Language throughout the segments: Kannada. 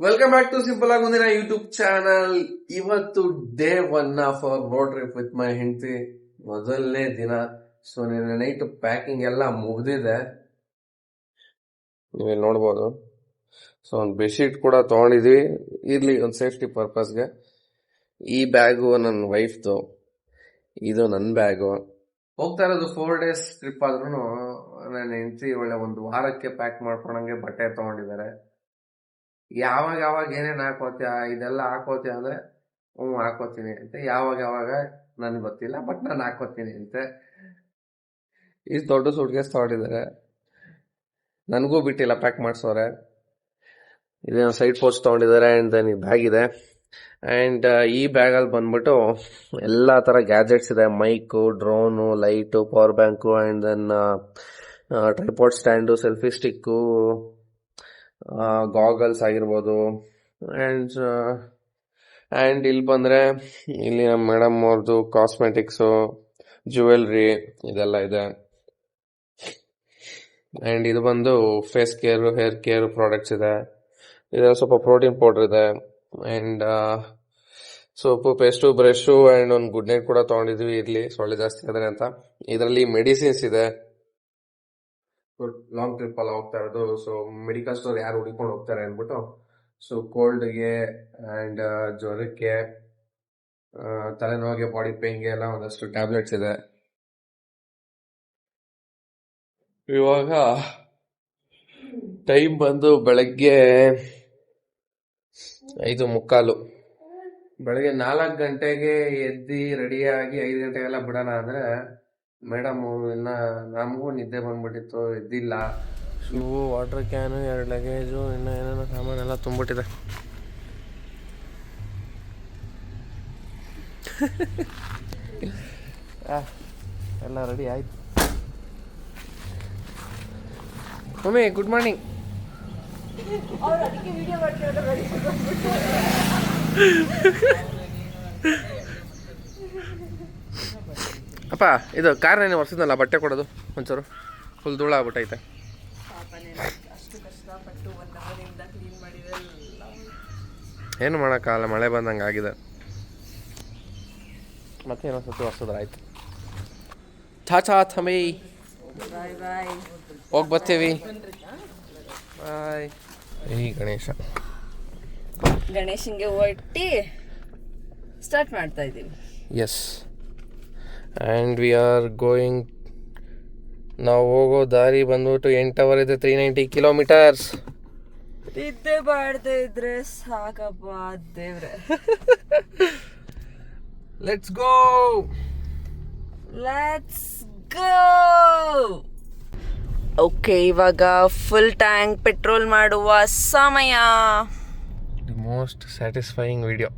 ವೆಲ್ಕಮ್ ಬ್ಯಾಕ್ ಟು ಸಿಂಪಲ್ ಆಗಿ ಮುಂದಿನ ಯೂಟ್ಯೂಬ್ ಚಾನಲ್. ಇವತ್ತು day 1 of our road trip with my ಹೆಂಡತಿ. ಮೊದಲನೇ ದಿನ. ಸೊ ನಿನ್ನೆ ನೈಟ್ ಪ್ಯಾಕಿಂಗ್ ಎಲ್ಲ ಮುಗ್ದಿದೆ, ನೀವಿಲ್ಲಿ ನೋಡ್ಬೋದು. ಸೊ ಒಂದು ಬೆಡ್ಶೀಟ್ ಕೂಡ ತಗೊಂಡಿದ್ವಿ, ಇರ್ಲಿ ಒಂದು ಸೇಫ್ಟಿ ಪರ್ಪಸ್ಗೆ. ಈ ಬ್ಯಾಗು ನನ್ನ ವೈಫ್ದು, ಇದು ನನ್ನ ಬ್ಯಾಗು. ಹೋಗ್ತಾ ಇರೋದು 4 days ಟ್ರಿಪ್ ಆದ್ರೂ ನನ್ನ ಹೆಂಡತಿ ಒಳ್ಳೆ ಒಂದು ವಾರಕ್ಕೆ ಪ್ಯಾಕ್ ಮಾಡ್ಕೊಳಂಗೆ ಬಟ್ಟೆ ತಗೊಂಡಿದ್ದಾರೆ. ಯಾವಾಗ ಏನೇನು ಹಾಕೋತ್ಯಾ, ಇದೆಲ್ಲ ಹಾಕೋತ್ಯಾ ಅಂದ್ರೆ ಹಾಕೋತೀನಿ ಅಂತ. ಯಾವಾಗ ನನ್ಗೆ ಗೊತ್ತಿಲ್ಲ, ಬಟ್ ನಾನು ಹಾಕೋತೀನಿ ಅಂತೆ. ಈ ದೊಡ್ಡ ಸೂಟ್ಕೇಸ್ ತಗೊಂಡಿದ್ದಾರೆ, ನನಗೂ ಬಿಟ್ಟಿಲ್ಲ, ಪ್ಯಾಕ್ ಮಾಡಿಸೋರೆ. ಇದೇನೋ ಸೈಡ್ ಪೋಸ್ಟ್ ತಗೊಂಡಿದ್ದಾರೆ. ಆ್ಯಂಡ್ ದೆನ್ ಈ ಬ್ಯಾಗ್ ಇದೆ. ಆ್ಯಂಡ್ ಈ ಬ್ಯಾಗಲ್ಲಿ ಬಂದ್ಬಿಟ್ಟು ಎಲ್ಲ ಥರ ಗ್ಯಾಜೆಟ್ಸ್ ಇದೆ. Mic, drone, light, power bank, and then tripod stand, selfie stick, goggles ಆಗಿರ್ಬೋದು. ಆ್ಯಂಡ್ ಇಲ್ಲಿ ಬಂದರೆ ಇಲ್ಲಿ ನಮ್ಮ ಮೇಡಮ್ ಅವ್ರದ್ದು ಕಾಸ್ಮೆಟಿಕ್ಸು, ಜ್ಯುವೆಲ್ರಿ ಇದೆಲ್ಲ ಇದೆ. ಆ್ಯಂಡ್ ಇದು ಬಂದು face care, hair care products ಇದೆ. ಇದರಲ್ಲಿ ಸ್ವಲ್ಪ ಪ್ರೋಟೀನ್ ಪೌಡರ್ ಇದೆ. And soap, paste, brush, and ಒಂದು ಗುಡ್ ನೈಟ್ ಕೂಡ ತೊಗೊಂಡಿದ್ವಿ, ಇರಲಿ ಸೊಳ್ಳೆ ಜಾಸ್ತಿ ಆದರೆ ಅಂತ. ಇದರಲ್ಲಿ ಮೆಡಿಸಿನ್ಸ್ ಇದೆ. ಲಾಂಗ್ ಟ್ರಿಪ್ ಎಲ್ಲ ಹೋಗ್ತಾ ಇರೋದು. ಸೊ ಮೆಡಿಕಲ್ ಸ್ಟೋರ್ ಯಾರು ಹುಡ್ಕೊಂಡು ಹೋಗ್ತಾರೆ ಅಂದ್ಬಿಟ್ಟು, ಸೊ ಕೋಲ್ಡ್ಗೆ ಆ್ಯಂಡ್ ಜ್ವರಕ್ಕೆ, ತಲೆನೋವಿಗೆ, ಬಾಡಿ ಪೇನ್ಗೆ ಎಲ್ಲ ಒಂದಷ್ಟು ಟ್ಯಾಬ್ಲೆಟ್ಸ್ ಇದೆ. ಇವಾಗ ಟೈಮ್ ಬಂದು ಬೆಳಗ್ಗೆ 5:45. ಬೆಳಗ್ಗೆ 4 ಗಂಟೆಗೆ ಎದ್ದು ರೆಡಿಯಾಗಿ 5 ಗಂಟೆಗೆಲ್ಲ ಬಿಡೋಣ ಅಂದರೆ ಮೇಡಮ್ ಇನ್ನ ನಮಗೂ ನಿದ್ದೆ ಬಂದ್ಬಿಟ್ಟಿತ್ತು, ಎದ್ದಿಲ್ಲ. ಶೂ, ವಾಟರ್ ಕ್ಯಾನು, 2 ಲಗೇಜು, ಇನ್ನು ಏನೇನೋ ಸಾಮಾನೆಲ್ಲ ತುಂಬಿಟ್ಟಿದೆ. ಎಲ್ಲ ರೆಡಿ ಆಯ್ತು. Mummy good morning. ಅಪ್ಪ ಇದು ಕಾರ್ನೇನು ಒರೆಸಿದ್ನಲ್ಲ ಬಟ್ಟೆ ಕೊಡೋದು ಒಂಚೂರು ಫುಲ್ ಧೂಳ ಆಗ್ಬಿಟ್ಟೈತೆ. ಏನು ಮಾಡೋಕ್ಕಾಗಲ್ಲ, ಮಳೆ ಬಂದಂಗೆ ಆಗಿದೆ. ಮತ್ತೆ ಏನೋ ಸತ್ತು ಒರೆಸಿದ್ರೆ ಆಯ್ತು. ಚಾಚಾ ಥಮಿ ಹೋಗಿ ಬರ್ತೀವಿ. ಬಾಯ್. ಈ ಗಣೇಶನ್ಗೆ ಒಟ್ಟಿ ಸ್ಟಾರ್ಟ್ ಮಾಡ್ತಾ ಇದ್ದೀವಿ. Yes, and we are going. ನಾವು ಹೋಗೋ ದಾರಿ ಬಂದ್ಬಿಟ್ಟು 8 hours ಇದೆ, 390 kilometers. ನಿದ್ದೆ ಮಾಡ್ತಾ ಇದ್ರೆ ಸಾಕಪ್ಪ ದೇವ್ರೆ. Let's go. ಓಕೆ, ಇವಾಗ ಫುಲ್ ಟ್ಯಾಂಕ್ ಪೆಟ್ರೋಲ್ ಮಾಡುವ ಸಮಯ. The most satisfying video.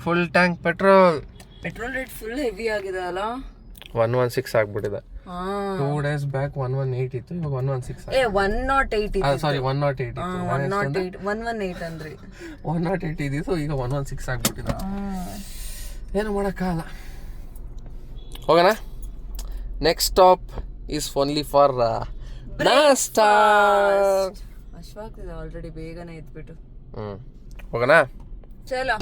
Full tank petrol rate full heavy ಆಗಿದೆ ಅಲ್ಲ. 116 ಆಗ್ಬಿಟ್ಟಿದೆ. 2 days ಬ್ಯಾಕ್ 118 ಇತ್ತು, ಇವಾಗ 116. 108 ಇತ್ತು. ಸಾರಿ 108 ಇತ್ತು. 118 ಅಂದ್ರೆ 108 ಇದ್ದಿತ್ತು, ಈಗ 116 ಆಗ್ಬಿಟ್ಟಿದೆ. ಏನು ಮಾಡೋಕ್ಕಾಗಲ್ಲ. ಹೋಗೋಣ. Next stop is only for nashta. ಅಶ್ವಾಗ್ತಿದೆ ಆಲ್ರೆಡಿ, ಬೇಗನೆ ಎದ್ಬಿಟ್ಟು. ಹೋಗೋಣ. ಚಲೋ.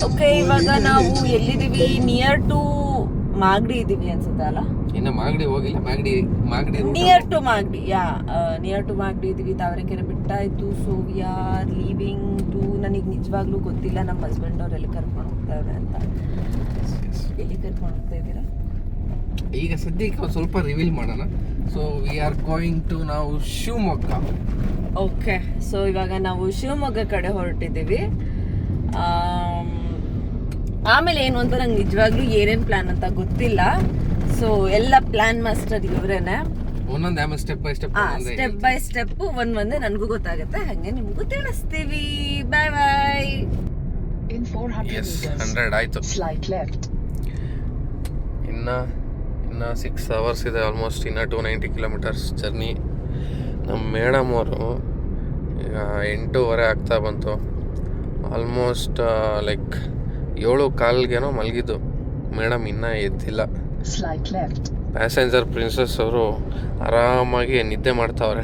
ಓಕೆ, ಇವಾಗ ನಾವು ಎಲ್ಲಿದ್ದೀವಿ? ನಿಯರ್ ಟು ಮಾಗಡಿ ಇದೀವಿ ಅನ್ಸುತ್ತೆ ಅಲ್ಲ. ಇನ್ನು ಮಾಗಡಿ ಹೋಗಿಲ್ಲ. ಮಾಗಡಿ ನಿಯರ್ ಟು ಮಾಗಡಿ ಇದೀವಿ. ತಾವರೆಕೆರೆ ಬಿಟ್ಟಾಯ್ತು. So we are leaving to. ನನಗೆ ನಿಜವಾಗ್ಲೂ ಗೊತ್ತಿಲ್ಲ ನಮ್ಮ ಹಸ್ಬೆಂಡ್ ಅವ್ರು ಎಲ್ಲಿ ಕರ್ಕೊಂಡು ಹೋಗ್ತಾರೆ ಅಂತ. ಎಲ್ಲಿ ಕರ್ಕೊಂಡು ಹೋಗ್ತಾ ಇದ್ದೀರಾ? ಈಗ ಸದ್ಯಕ್ಕೆ ಒಂದು ಸ್ವಲ್ಪ ರಿವೀಲ್ ಮಾಡೋಣ. So we are going to ನಾವು ಶಿವಮೊಗ್ಗ. ಓಕೆ, ಸೊ ಇವಾಗ ನಾವು ಶಿವಮೊಗ್ಗ ಕಡೆ ಹೊರಟಿದ್ದೀವಿ. ಆಮೇಲೆ ಏನು ಅಂತ ನಂಗೆ ನಿಜವಾಗ್ಲೂ ಏನೇನು ಪ್ಲಾನ್ ಅಂತ ಗೊತ್ತಿಲ್ಲ. ಸೊ ಎಲ್ಲ ಪ್ಲಾನ್ ಮಾಸ್ಟರ್ ಇವರೇನೆ. ಒಂದೊಂದು ಆಮೇಲೆ ಸ್ಟೆಪ್ ಬೈ ಸ್ಟೆಪ್ ಒಂದೇ ನನಗೂ ಗೊತ್ತಾಗುತ್ತೆ, ಹಾಗೆ ನಿಮಗೂ ತಿಳಿಸ್ತೀವಿ. ಬಾಯ್ ಬಾಯ್. 100 ಆಯ್ತು. ಇನ್ನು 6 hours ಇದೆ ಆಲ್ಮೋಸ್ಟ್. ಇನ್ನು 290 kilometers ಜರ್ನಿ. ನಮ್ಮ ಮೇಡಮ್ ಅವರು ಈಗ 8:15 ಆಗ್ತಾ ಬಂತು. Almost like 7:15 ಮಲಗಿದ್ದು. ಮೇಡಮ್ ಇನ್ನೂ ಎದ್ದಿಲ್ಲ. ಪ್ಯಾಸೆಂಜರ್ ಪ್ರಿನ್ಸಸ್ ಅವರು ಆರಾಮಾಗಿ ನಿದ್ದೆ ಮಾಡ್ತಾವ್ರೆ.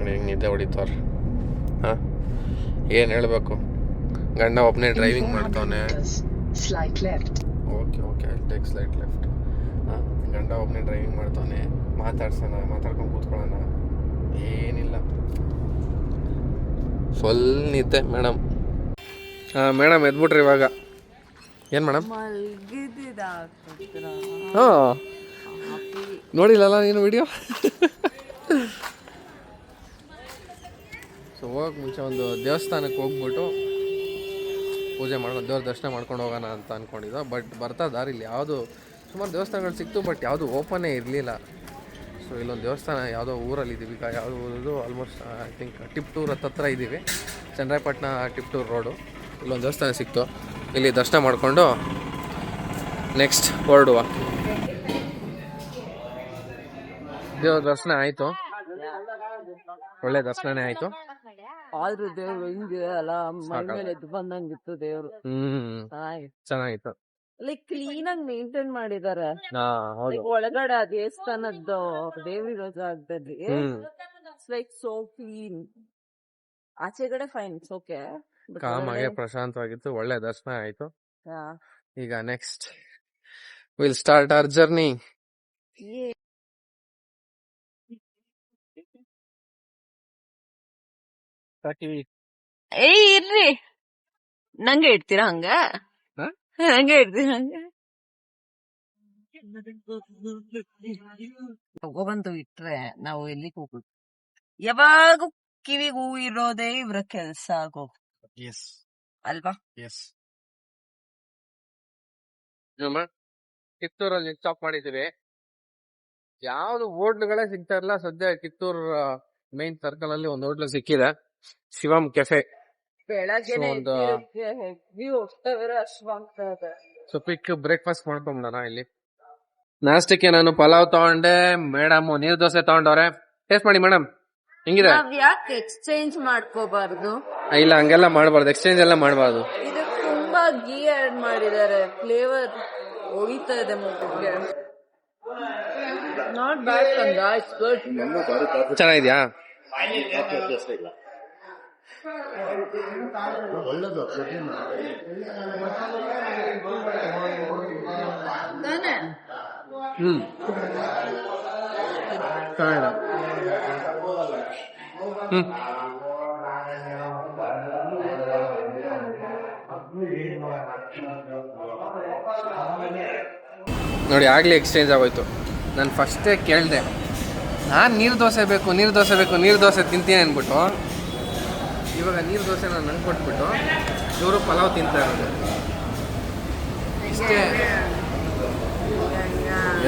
ನೋಡಿ ಹಿಂಗೆ ನಿದ್ದೆ ಹೊಡಿತವ್ರೆ. ಹಾಂ, ಏನು ಹೇಳಬೇಕು, ಗಂಡ ಒಬ್ಬನೇ ಡ್ರೈವಿಂಗ್ ಮಾಡ್ತಾವನೆ. Okay okay, take slight left. ಹಾಂ, ಗಂಡ ಒಬ್ಬನೇ ಡ್ರೈವಿಂಗ್ ಮಾಡ್ತಾವನೆ. ಮಾತಾಡ್ಕೊಂಡು ಕೂತ್ಕೊಳ್ಳೋಣ, ಏನಿಲ್ಲ, ಫುಲ್ ನಿದ್ದೆ ಮೇಡಮ್. ಹಾಂ ಮೇಡಮ್, ಎದ್ಬಿಟ್ರಿ ಇವಾಗ. ಏನು ಮೇಡಮ್? ಹಾಂ, ನೋಡಿಲ್ಲಲ್ಲ ನೀನು ವಿಡಿಯೋ. ಸೊ ಹೋಗಕ್ಕೆ ಮುಂಚೆ ಒಂದು ದೇವಸ್ಥಾನಕ್ಕೆ ಹೋಗ್ಬಿಟ್ಟು ಪೂಜೆ ಮಾಡ್ಕೊಂಡು ದೇವ್ರ ದರ್ಶನ ಮಾಡ್ಕೊಂಡು ಹೋಗೋಣ ಅಂತ ಅಂದ್ಕೊಂಡಿದ್ದೋ. ಬಟ್ ಬರ್ತಾ ದಾರಿಲಿ ಯಾವುದು ಸುಮಾರು ದೇವಸ್ಥಾನಗಳು ಸಿಕ್ತು, ಬಟ್ ಯಾವುದು ಓಪನೇ ಇರಲಿಲ್ಲ. ಸೊ ಇಲ್ಲೊಂದು ದೇವಸ್ಥಾನ ಯಾವುದೋ ಊರಲ್ಲಿ ಇದ್ದೀವಿ. ಯಾವುದು ಊರದು, ಆಲ್ಮೋಸ್ಟ್ ಐ ಥಿಂಕ್ ಟಿಪ್ಟೂರ್ ಹತ್ತಿರ ಇದ್ದೀವಿ, ಚನ್ನರಾಯಪಟ್ಟಣ ಟಿಪ್ಟೂರ್ ರೋಡು. ಇಲ್ಲೊಂದು ದೇವಸ್ಥಾನ ಸಿಕ್ತು, ಇಲ್ಲಿ ದರ್ಶನ ಮಾಡಿಕೊಂಡು ನೆಕ್ಸ್ಟ್ ಹೊರಡುವ. ದೇವ್ರ ದರ್ಶನ ಆಯಿತು, ಒಳ್ಳೆ ದರ್ಶನನೇ ಆಯಿತು. ಆದ್ರೂ ದೇವ್ರು ಹಿಂಗೆ ಅಲ್ಲ, ಮೈ ಮೇಲೆ ಎದ್ದು ಬಂದಂಗಿತ್ತು ದೇವ್ರು. ಚೆನ್ನಾಗಿತ್ತು. ಲೈಕ್ ಕ್ಲೀನ್ ಆಗಿ ಮೇಂಟೈನ್ ಮಾಡಿದ್ದಾರೆ. ಹೌದು, ಒಳಗಡೆ ಆ ದೇವಸ್ಥಾನದ್ದು ದೇವ್ರಿರೋ ಜಾಗದಲ್ಲಿ ಲೈಕ್ ಸೋ ಕ್ಲೀನ್. ಆಚೆಗಡೆ ಫೈನ್, ಓಕೆ, ಕಾಮಾಗೆ ಪ್ರಶಾಂತವಾಗಿತ್ತು, ಒಳ್ಳೆ ದರ್ಶನ ಆಯ್ತು. ಈಗ next will start our journey. ಏಯ್ ಇರ್ರಿ, ನಂಗೆ ಇಡ್ತೀರಾ ಹಂಗ? ನಂಗೆ ಇಡ್ತೀರಾ ಹಂಗ? ತಗೊಬಂದು ಇಟ್ರೆ ನಾವು ಎಲ್ಲಿಗೆ ಹೋಗುದು? ಯಾವಾಗ ಕಿವಿಗೆ ಹೂ ಇರೋದೇ ಇವ್ರ ಕೆಲ್ಸ ಆಗೋ ಅಲ್ವಾ? ಕಿತ್ತೂರಲ್ಲಿ ಸ್ಟಾಪ್ ಮಾಡಿದ್ದೀವಿ. ಯಾವ್ದು ಹೋಟ್ಲುಗಳೇ ಸಿಗ್ತಾ ಇಲ್ಲ ಸದ್ಯ. ಕಿತ್ತೂರ್ ಮೈನ್ ಸರ್ಕಲ್ ಅಲ್ಲಿ ಒಂದು ಹೋಟ್ಲು ಸಿಕ್ಕಿದೆ, ಶಿವಂ ಕೆಫೆ. ಬೆಳಗ್ಗೆ ಕ್ವಿಕ್ ಬ್ರೇಕ್ಫಾಸ್ಟ್ ಮಾಡ್ಕೊಂಡ ಇಲ್ಲಿ. ನಾಷ್ಟಕ್ಕೆ ನಾನು ಪಲಾವ್ ತಗೊಂಡೆ, ಮೇಡಮ್ ನೀರ್ ದೋಸೆ ತಗೊಂಡವ್ರೆ. ಟೇಸ್ಟ್ ಮಾಡಿ ಮೇಡಮ್, ಹೆಂಗಿದೆ? ಯಾಕೆ ಎಕ್ಸ್ಚೇಂಜ್ ಮಾಡ್ಕೋಬಾರ್ದು? ಇಲ್ಲ, ಹಂಗೆಲ್ಲ ಮಾಡಬಾರ್ದು, ಎಕ್ಸ್ಚೇಂಜ್ ಎಲ್ಲ ಮಾಡಬಾರ್ದು. ಇದು ತುಂಬಾ ಗೀ ಆಡ್ ಮಾಡಿದ್ದಾರೆ, ಫ್ಲೇವರ್ ಹೋಯ್ತಾ ಇದೆ ಮುಖಕ್ಕೆ. ನಾಟ್ ಬ್ಯಾಡ್ ಕಂದ, ಇಟ್ಸ್ ಗುಡ್. ಚೆನ್ನಾಗಿದ್ಯಾ? ನೋಡಿ ಆಗ್ಲೇ ಎಕ್ಸ್ಚೇಂಜ್ ಆಗೋಯ್ತು. ನಾನು ಫಸ್ಟೇ ಕೇಳಿದೆ, ನಾನು ನೀರು ದೋಸೆ ಬೇಕು, ನೀರು ದೋಸೆ ಬೇಕು, ನೀರು ದೋಸೆ ತಿಂತೀನಿ ಅಂದ್ಬಿಟ್ಟು. ಇವಾಗ ನೀರು ದೋಸೆ ನಾನು ನಂಗೆ ಕೊಟ್ಬಿಟ್ಟು ಇವರು ಪಲಾವ್ ತಿಂತಾ ಇರೋದು. ಇಷ್ಟೇ,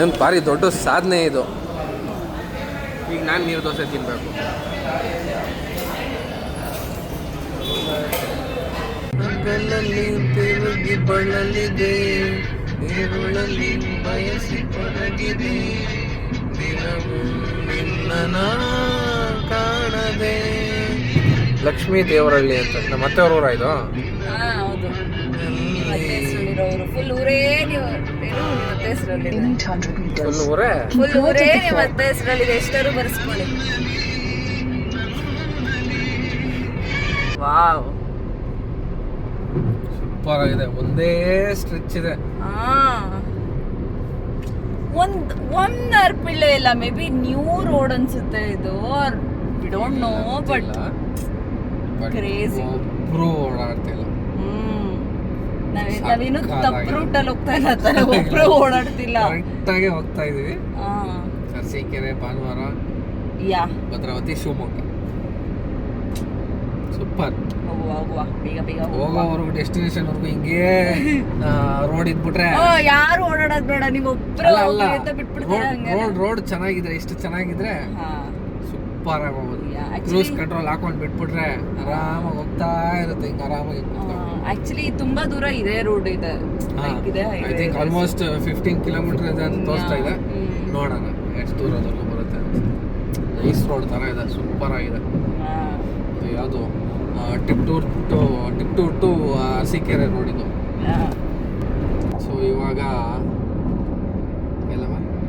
ಏನು ಭಾರಿ ದೊಡ್ಡ ಸಾಧನೆ ಇದು. ಈಗ ನಾನು ನೀರು ದೋಸೆ ತಿನ್ನಬೇಕು. ಬಳಲಿದೆ ನೀರುಳಲ್ಲಿ ಬಯಸಿ ಪರಗಿದೆ, ದಿನವೂ ನಿನ್ನ ಕಾಣದೆ. ಲಕ್ಷ್ಮೀ ದೇವರಹಳ್ಳಿ ಅಂತ ನಮ್ಮ ಮತ್ತೆ ಅವ್ರ ಊರ ಇದು. ಫುಲ್ ಊರೇ ಮತ್ತೆ ಹೆಸರಲ್ಲಿದೆ, ಎಷ್ಟಾರು ಬರ್ಸ್ಕೊಳ್ಳಿ. ವಾವ್, ಸೂಪರ್ ಆಗಿದೆ. ಒಂದೇ ಸ್ಟ್ರೆಚ್ ಇದೆ. ಒಂದ್ ಅರ್ಪಿಳ್ಳೆ ಇಲ್ಲ, ಮೇ ಬಿ ನ್ಯೂ ರೋಡ್ ಅನ್ಸುತ್ತೆ ಇದು, we don't know, but crazy. ಒಬ್ರು ಓಡಾಡ್ತಿಲ್ಲ. ನಾವೇನು ತಪ್ಪು ರೂಟಲ್ಲಿ ಹೋಗ್ತಾ ಇಲ್ಲ, ಒಬ್ರು ಓಡಾಡ್ತಿಲ್ಲ, ಕರೆಕ್ಟಾಗಿ ಹೋಗ್ತಾ ಇದೀವಿ. ಅರಸೀಕೆರೆ, ಭಾನುವಾರ, ಭದ್ರಾವತಿ, ಶಿವಮೊಗ್ಗ. ಸೂಪರ್. ಹೋಗೋವರೆಗೂ ಡೆಸ್ಟಿನೇಷನ್ ವರ್ಗು ಹಿಂಗೆ ರೋಡ್ ಇದ್ಬಿಟ್ರೆ ಯಾರು ಓಡಾಡೋದ್ ಬೇಡ, ನೀವು ಒಬ್ರು ರೋಡ್ ಚೆನ್ನಾಗಿದ್ರೆ, ಇಷ್ಟು ಚೆನ್ನಾಗಿದ್ರೆ ಸೂಪರ್ ಆಗಿ ಹೋಗೋದು. ಕ್ರೂಸ್ ಕಂಟ್ರೋಲ್ ಹಾಕೊಂಡ್ ಬಿಟ್ಬಿಟ್ರೆ ಆರಾಮಾಗಿ ಹೋಗ್ತಾ ಇರುತ್ತೆ, ಹಿಂಗ ಆರಾಮಾಗಿ. ಆಕ್ಚುಲಿ ತುಂಬಾ ದೂರ ಇದೆ ರೋಡ್ ಇದೆ, ಐ ಥಿಂಕ್ ಆಲ್ಮೋಸ್ಟ್ 15 ಕಿಲೋಮೀಟರ್ ಇದೆ ಅಂತ ತೋರಿಸ್ತಾ ಇದೆ. ನೋಡೋಣ ಎಷ್ಟು ದೂರದಲ್ಲೂ ಬರುತ್ತೆ. ನೈಸ್ ರೋಡ್ ತರ ಇದೆ, ಸೂಪರ್ ಆಗಿದೆ. ಯಾವುದು ಟಿಪ್ಟೂರ್ ಟು ಅರಸೀಕೆರೆ ರೋಡ್ ಇದು. ಸೊ ಇವಾಗ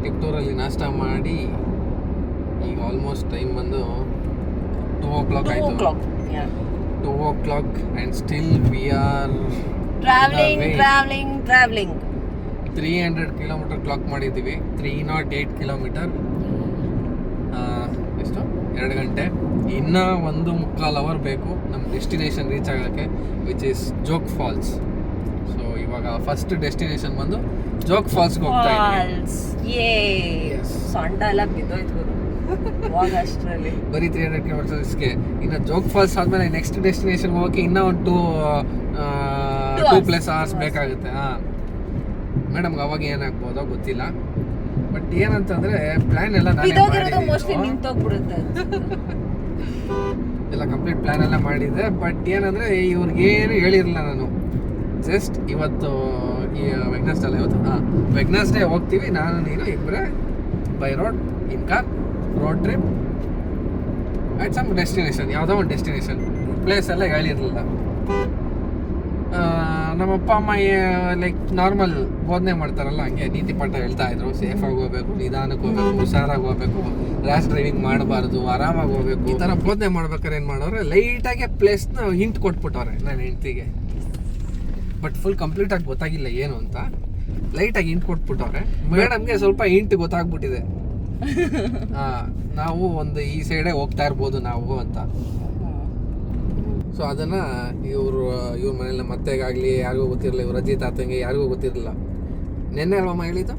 ಟಿಪ್ಟೂರಲ್ಲಿ ನಾಷ್ಟ ಮಾಡಿ ಈಗ ಆಲ್ಮೋಸ್ಟ್ ಟೈಮ್ ಬಂದು 2 o'clock 2 ಆಯ್ತು. o'clock. Yeah. 2 o'clock and still we are Traveling, way. traveling. 300 kilometre clock ಮಾಡಿದ್ದೀವಿ. 308 ಕಿಲೋಮೀಟರ್. ಎಷ್ಟು 2 ಗಂಟೆ. ಇನ್ನೂ 1.25 ಅವರ್ ಬೇಕು ನಮ್ಮ ಡೆಸ್ಟಿನೇಷನ್ ರೀಚ್ ಆಗೋಕ್ಕೆ, which is Jog falls. So ಇವಾಗ ಫಸ್ಟ್ ಡೆಸ್ಟಿನೇಷನ್ ಬಂದು ಜೋಗ್ ಫಾಲ್ಸ್ಗೆ ಹೋಗ್ತಾ ಇದ್ದೀವಿ. Falls. Yay. ಸೊಂಟ ಎಲ್ಲ ಬಿದ್ದೋಯ್ತು ಗುರು. ಇವಾಗ ಅಷ್ಟರಲ್ಲಿ. ಬರೀ 300 ಕಿಲೋಮೀಟರ್ಸ್ಗೆ. ಇನ್ನು ಜೋಗ್ ಫಾಲ್ಸ್ ಆದಮೇಲೆ ನೆಕ್ಸ್ಟ್ ಡೆಸ್ಟಿನೇಷನ್ ಹೋಗೋಕ್ಕೆ ಇನ್ನೂ ಒಂದು 2+ ಅವರ್ಸ್ ಬೇಕಾಗುತ್ತೆ. ಮೇಡಮ್ಗೆ ಅವಾಗ ಏನಾಗ್ಬೋದೋ ಗೊತ್ತಿಲ್ಲ. ಬಟ್ ಏನಂತಂದ್ರೆ ಪ್ಲಾನ್ ಎಲ್ಲ ಬಿದ್ದೋಗಿರೋದು ಮೋಸ್ಟ್ಲಿ ನಿಂತೋಗ್ಬಿಡುತ್ತೆ. ಎಲ್ಲ ಕಂಪ್ಲೀಟ್ ಪ್ಲಾನ್ ಎಲ್ಲ ಮಾಡಿದ್ದೆ. ಬಟ್ ಏನಂದ್ರೆ ಇವ್ರಿಗೇನು ಹೇಳಿರಲಿಲ್ಲ ನಾನು. ಜಸ್ಟ್ ಇವತ್ತು ಈ ವೆಗ್ನಸ್ಡೇ ಹೋಗ್ತೀವಿ ನಾನು ನೀನು ಇಬ್ಬರೇ by road in car road trip at some destination, ಯಾವುದೋ ಒಂದು ಡೆಸ್ಟಿನೇಷನ್ ಪ್ಲೇಸ್ ಎಲ್ಲ ಹೇಳಿರಲಿಲ್ಲ. ನಮ್ಮ ಅಪ್ಪ ಅಮ್ಮ ಲೈಕ್ ನಾರ್ಮಲ್ ಬೋಧನೆ ಮಾಡ್ತಾರಲ್ಲ, ಹಂಗೆ ನೀತಿ ಪಾಠ ಹೇಳ್ತಾ ಇದ್ರು. ಸೇಫಾಗಿ ಹೋಗ್ಬೇಕು, ನಿಧಾನಕ್ಕೆ ಹೋಗ್ಬೇಕು, ಹುಷಾರಾಗಿ ಹೋಗ್ಬೇಕು, ರ್ಯಾಶ್ ಡ್ರೈವಿಂಗ್ ಮಾಡಬಾರ್ದು, ಆರಾಮಾಗಿ ಹೋಗ್ಬೇಕು, ಈ ಥರ ಬೋಧನೆ ಮಾಡ್ಬೇಕಾದ್ರೆ ಏನು ಮಾಡೋರೆ, ಲೈಟಾಗಿ ಪ್ಲೇಸ್ನ ಹಿಂಟ್ ಕೊಟ್ಬಿಟ್ಟವ್ರೆ ನನ್ನ ಹೆಂಡ್ತಿಗೆ. ಬಟ್ ಫುಲ್ ಕಂಪ್ಲೀಟಾಗಿ ಗೊತ್ತಾಗಿಲ್ಲ ಏನು ಅಂತ. ಲೈಟಾಗಿ ಹಿಂಟ್ ಕೊಟ್ಬಿಟ್ಟವ್ರೆ. ಮೇಡಮ್ಗೆ ಸ್ವಲ್ಪ ಹಿಂಟ್ ಗೊತ್ತಾಗ್ಬಿಟ್ಟಿದೆ. ನಾವು ಒಂದು ಈ ಸೈಡೇ ಹೋಗ್ತಾ ಇರ್ಬೋದು ನಾವು ಅಂತ. ಸೊ ಅದನ್ನ ಇವ್ರ ಮನೇಲಿ ಮತ್ತೆಗಾಗ್ಲಿ ಯಾರಿಗೂ ಗೊತ್ತಿರಲಿಲ್ಲ, ಇವ್ರ ಅಜ್ಜಿ ತಾತಂಗೆ ಯಾರಿಗೂ ಗೊತ್ತಿರಲಿಲ್ಲ. ನೆನ್ನೆ ಅಲ್ವಮ್ಮ ಹೇಳಿದ್ದು?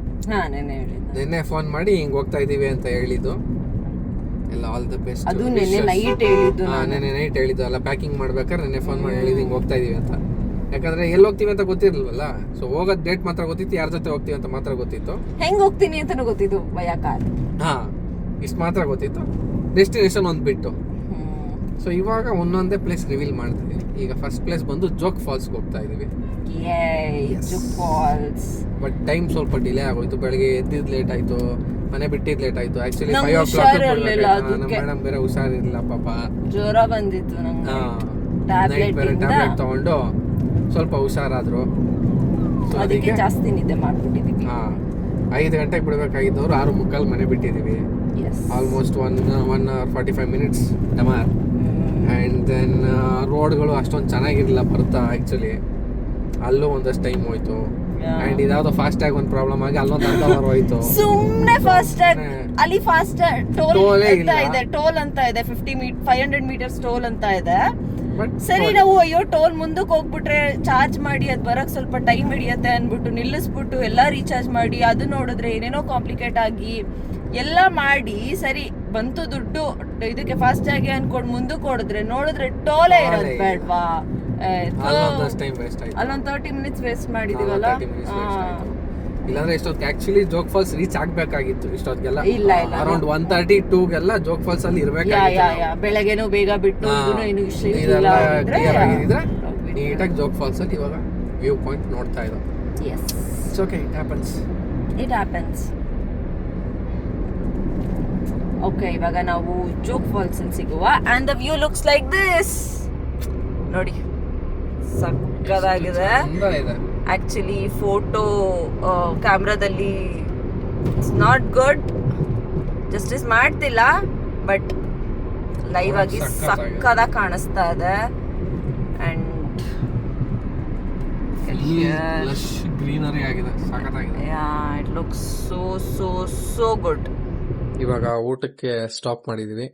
ನೆನ್ನೆ ಫೋನ್ ಮಾಡಿ ಹಿಂಗೆ ಹೋಗ್ತಾ ಇದೀವಿ ಅಂತ ಹೇಳಿದ್ದು. ಎಲ್ಲ ಆಲ್ ದ ಬೆಸ್ಟ್. ಅದು ನೆನ್ನೆ ನೈಟ್ ಹೇಳಿದ್ದು. ನೆನ್ನೆ ನೈಟ್ ಹೇಳಿದ್ದು ಅಲ್ಲ, ಪ್ಯಾಕಿಂಗ್ ಮಾಡ್ಬೇಕಾದ್ರೆ ನೆನ್ನೆ ಫೋನ್ ಮಾಡಿ ಹೇಳಿದ್ದು ಹಿಂಗೆ ಹೋಗ್ತಾ ಇದೀವಿ ಅಂತ. ಯಾಕಂದ್ರೆ ಎಲ್ಲಿ ಹೋಗ್ತೀವಿ ಅಂತ ಗೊತ್ತಿರ್ಲಿಲ್ವಲ್ಲ. ಸೊ ಹೋಗೋದ್ ಡೇಟ್ ಮಾತ್ರ ಗೊತ್ತಿತ್ತು, ಯಾರ ಜೊತೆ ಹೋಗ್ತೀವಿ ಅಂತ ಮಾತ್ರ ಗೊತ್ತಿತ್ತು. ಹೆಂಗ್ ಹೋಗ್ತೀನಿ ಅಂತಾನು ಗೊತ್ತಿತ್ತು, ಬಯ ಕಾರ್. ಇಷ್ಟು ಮಾತ್ರ ಗೊತ್ತಿತ್ತು, ಡೆಸ್ಟಿನೇಷನ್ ಒಂದು ಬಿಟ್ಟು. ಸೊ ಇವಾಗ ಒಂದೊಂದೇ ಪ್ಲೇಸ್ ರಿವೀಲ್ ಮಾಡ್ತೀವಿ. ಈಗ ಫಸ್ಟ್ ಪ್ಲೇಸ್ ಬಂದು ಜೋಗ್ ಫಾಲ್ಸ್ಗೆ ಹೋಗ್ತಾ ಇದೀವಿ. ಬಟ್ ಟೈಮ್ ಸ್ವಲ್ಪ ಡಿಲೇ ಆಗೋಯ್ತು. ಬೆಳಗ್ಗೆ ಎದ್ದಿದ್ ಲೇಟ್ ಆಯ್ತು, ಮನೆ ಬಿಟ್ಟಿದ್ ಲೇಟ್ ಆಯ್ತು. ಆಕ್ಚುಲಿ 5 o'clock ನಮ್ಮ ಮೇಡಮ್ ಬೇರೆ ಹುಷಾರಿರ್ಲಿಲ್ಲ ಪಾಪ, ಜ್ವರ ಬಂದಿತ್ತು ನಮ್ಗೆ. ನೈಟ್ ಬೇರೆ ಟ್ಯಾಬ್ಲೆಟ್ ತಗೊಂಡು ಸ್ವಲ್ಪ ಹುಷಾರಾದ್ರು. ಸೊ ಅದಕ್ಕೆ ಜಾಸ್ತಿ ನಿದ್ದೆ ಮಾಡ್ಬಿಟ್ಟಿದೀವಿ. 5 ಗಂಟೆಗೆ ಬಿಡ್ಬೇಕಾಗಿದ್ದವ್ರು 6:45 ಮನೆ ಬಿಟ್ಟಿದೀವಿ. ಆಲ್ಮೋಸ್ಟ್ 1 hour 45 minutes ಡಮಾರ್. ಆ್ಯಂಡ್ ದೆನ್ ರೋಡ್ಗಳು ಅಷ್ಟೊಂದು ಚೆನ್ನಾಗಿರಲಿಲ್ಲ ಬರ್ತಾ. ಆ್ಯಕ್ಚುಲಿ ಅಲ್ಲೂ ಒಂದಷ್ಟು ಟೈಮ್ ಹೋಯ್ತು. ಆ್ಯಂಡ್ ಇದಾವುದೋ ಫಾಸ್ಟ್ಯಾಗ್ ಒಂದು ಪ್ರಾಬ್ಲಮ್ ಆಗಿ ಅಲ್ಲೊಂದು ಅರ್ಧ ಅವರ್ ಹೋಯ್ತು. ಸುಮ್ಮನೆ ಫಾಸ್ಟ್ಯಾಗ್ ಅಲ್ಲಿ ಟೋಲ್ ಅಂತ ಇದೆ 500 meters ಟೋಲ್ ಅಂತ ಇದೆ. ಸರಿ ನಾವು ಅಯ್ಯೋ ಟೋಲ್ ಮುಂದಕ್ಕೆ ಹೋಗ್ಬಿಟ್ರೆ ಚಾರ್ಜ್ ಮಾಡಿ ಅದ್ ಬರಕ್ ಸ್ವಲ್ಪ ಟೈಮ್ ಹಿಡಿಯತ್ತೆ ಅನ್ಬಿಟ್ಟು ನಿಲ್ಲಿಸ್ಬಿಟ್ಟು ಎಲ್ಲಾ ರೀಚಾರ್ಜ್ ಮಾಡಿ ಅದು ನೋಡಿದ್ರೆ ಏನೇನೋ ಕಾಂಪ್ಲಿಕೇಟ್ ಆಗಿ ಎಲ್ಲ ಮಾಡಿ ಸರಿ ಬಂತು ದುಡ್ಡು ಇದಕ್ಕೆ ಫಾಸ್ಟ್ ಆಗಿ ಅನ್ಕೊಂಡ್ ಮುಂದಕ್ಕೆ ನೋಡಿದ್ರೆ ಟೋಲೇ ಇರೋದು ಬೇಡ್ವಾ. ಅಲ್ಲೊಂದ್ 30 minutes ವೇಸ್ಟ್ ಮಾಡಿದೀವಲ್ಲ. ಇಲ್ಲಾಂದ್ರೆ ಇಷ್ಟೊತ್ತಿಗೆ ಆಕ್ಚುಲಿ ಜೋಗ್ ಫಾಲ್ಸ್ ರೀಚ್ ಆಗ್ಬೇಕಾಗಿತ್ತು ಇಷ್ಟೊತ್ತಿಗೆಲ್ಲ. ಇಲ್ಲ ಅರೌಂಡ್ 1:32ಗೆಲ್ಲ ಜೋಗ್ ಫಾಲ್ಸ್ ಅಲ್ಲಿ ಇರ್ಬೇಕಾಗಿತ್ತು. ಬೆಳಗ್ಗೆನೂ ಬೇಗ ಬಿಟ್ಟು ಇದೆಲ್ಲ ಕ್ಲಿಯರ್ ಆಗಿದ್ರೆ ನೀಟಾಗಿ ಜೋಗ್ ಫಾಲ್ಸ್ ಅಲ್ಲಿ ಇವಾಗ ವ್ಯೂ ಪಾಯಿಂಟ್ ನೋಡ್ತಾ ಇದ್ದೋ. It's okay, it happens. Okay, ಇವಾಗ ನಾವು ಜೋಗ್ ಫಾಲ್ಸ್ ಅಲ್ಲಿ ಸಿಗುವ. And the view looks like this. ನೋಡಿ, ಸಕ್ಕದಾಗಿದೆ. ಆಕ್ಚುಲಿ ಫೋಟೋ ಕ್ಯಾಮ್ರಾದಲ್ಲಿ ಇಟ್ಸ್ ನಾಟ್ ಗುಡ್, ಜಸ್ಟಿಸ್ ಮಾಡ್ತಿಲ್ಲ. ಬಟ್ ಲೈವ್ ಆಗಿ ಸಕ್ಕದಾಗಿ ಕಾಣಿಸ್ತಾ ಇದೆ. ಅಂಡ್ ಗ್ರೀನರಿ ಆಗಿದೆ, ಸಕ್ಕತ್ತಾಗಿದೆ. It looks so good. ಇವಾಗ ಊಟಕ್ಕೆ ಸ್ಟಾಪ್ ಮಾಡಿದೀವಿ